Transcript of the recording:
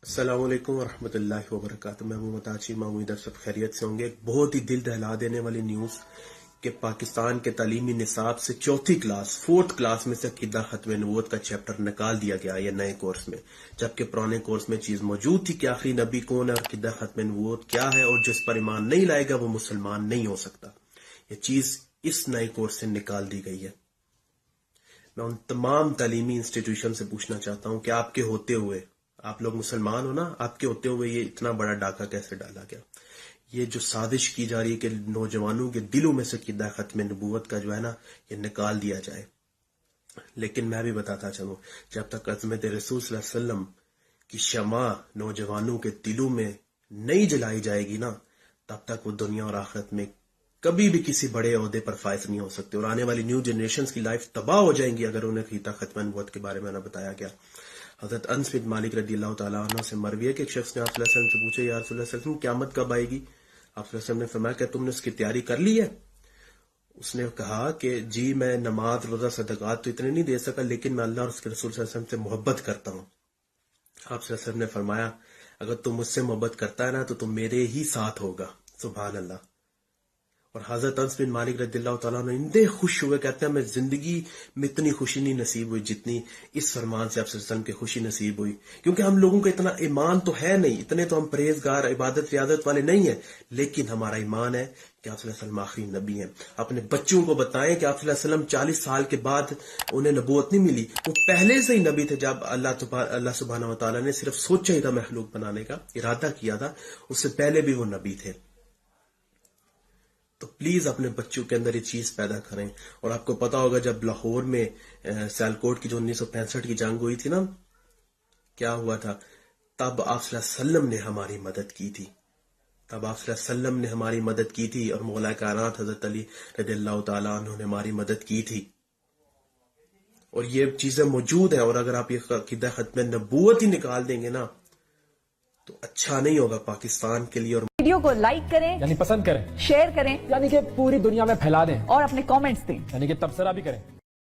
السلام علیکم ورحمۃ اللہ وبرکاتہ۔ میں متاچی امید آپ سب خیریت سے ہوں گے۔ ایک بہت ہی دل دہلا دینے والی نیوز کہ پاکستان کے تعلیمی نصاب سے فورتھ کلاس میں سے عقیدہ ختم نبوت کا چیپٹر نکال دیا گیا یہ نئے کورس میں، جبکہ پرانے کورس میں چیز موجود تھی کہ آخری نبی کون ہے اور عقیدہ ختم نبوت کیا ہے، اور جس پر ایمان نہیں لائے گا وہ مسلمان نہیں ہو سکتا۔ یہ چیز اس نئے کورس سے نکال دی گئی ہے۔ میں ان تمام تعلیمی انسٹیٹیوشن سے پوچھنا چاہتا ہوں کہ آپ کے ہوتے ہوئے، آپ لوگ مسلمان ہو نا، آپ کے ہوتے ہوئے یہ اتنا بڑا ڈاکہ کیسے ڈالا گیا؟ یہ جو سازش کی جا رہی ہے کہ نوجوانوں کے دلوں میں سے عقیدہ ختم نبوت کا جو ہے نا یہ نکال دیا جائے، لیکن میں بھی بتاتا چلوں، جب تک عظمت رسول صلی اللہ علیہ وسلم کی شمع نوجوانوں کے دلوں میں نہیں جلائی جائے گی نا، تب تک وہ دنیا اور آخرت میں کبھی بھی کسی بڑے عہدے پر فائز نہیں ہو سکتے، اور آنے والی نیو جنریشنز کی لائف تباہ ہو جائیں گی اگر انہیں عقیدہ ختم نبوت کے بارے میں نہ بتایا گیا۔ حضرت انس بن مالک رضی اللہ تعالیٰ عنہ سے مروی ہے کہ ایک شخص نے آپ صلی اللہ علیہ وسلم سے پوچھا، یا رسول اللہ صلی اللہ علیہ وسلم قیامت کب آئے گی؟ آپ صلی اللہ علیہ وسلم نے فرمایا کہ تم نے اس کی تیاری کر لی ہے؟ اس نے کہا کہ جی میں نماز روزہ صدقات تو اتنے نہیں دے سکا، لیکن میں اللہ اور اس کے رسول صلی اللہ علیہ وسلم سے محبت کرتا ہوں۔ آپ صلی اللہ علیہ وسلم نے فرمایا اگر تم مجھ سے محبت کرتا ہے نا تو تم میرے ہی ساتھ ہوگا۔ سبحان اللہ۔ اور حضرت انس بن مالک رضی اللہ تعالیٰ نے اتنے خوش ہوئے، کہتے ہیں میں زندگی میں اتنی خوشی نہیں نصیب ہوئی جتنی اس فرمان سے آپ صلی اللہ علیہ وسلم کی خوشی نصیب ہوئی، کیونکہ ہم لوگوں کا اتنا ایمان تو ہے نہیں، اتنے تو ہم پرہیزگار عبادت ریاضت والے نہیں ہیں، لیکن ہمارا ایمان ہے کہ آپ صلی اللہ علیہ وسلم آخری نبی ہیں۔ اپنے بچوں کو بتائیں کہ آپ صلی اللہ علیہ وسلم 40 سال کے بعد انہیں نبوت نہیں ملی، وہ پہلے سے ہی نبی تھے۔ جب اللہ سبحانہ وتعالیٰ نے صرف سوچا ہی تھا مخلوق بنانے کا، ارادہ کیا تھا، اس سے پہلے بھی وہ نبی تھے۔ تو پلیز اپنے بچوں کے اندر یہ چیز پیدا کریں۔ اور آپ کو پتا ہوگا جب لاہور میں سیالکوٹ کی جو 1965 کی جنگ ہوئی تھی نا، کیا ہوا تھا؟ تب آپ صلی اللہ علیہ وسلم نے ہماری مدد کی تھی، اور مولا کائنات حضرت علی رضی اللہ تعالیٰ عنہ نے ہماری مدد کی تھی، اور یہ چیزیں موجود ہیں۔ اور اگر آپ یہ عقیدہ ختم نبوت ہی نکال دیں گے نا تو اچھا نہیں ہوگا پاکستان کے لیے۔ اور ویڈیو کو لائک کریں، یعنی پسند کریں، شیئر کریں، یعنی کہ پوری دنیا میں پھیلا دیں، اور اپنے کامنٹس دیں، یعنی کہ تبصرہ بھی کریں۔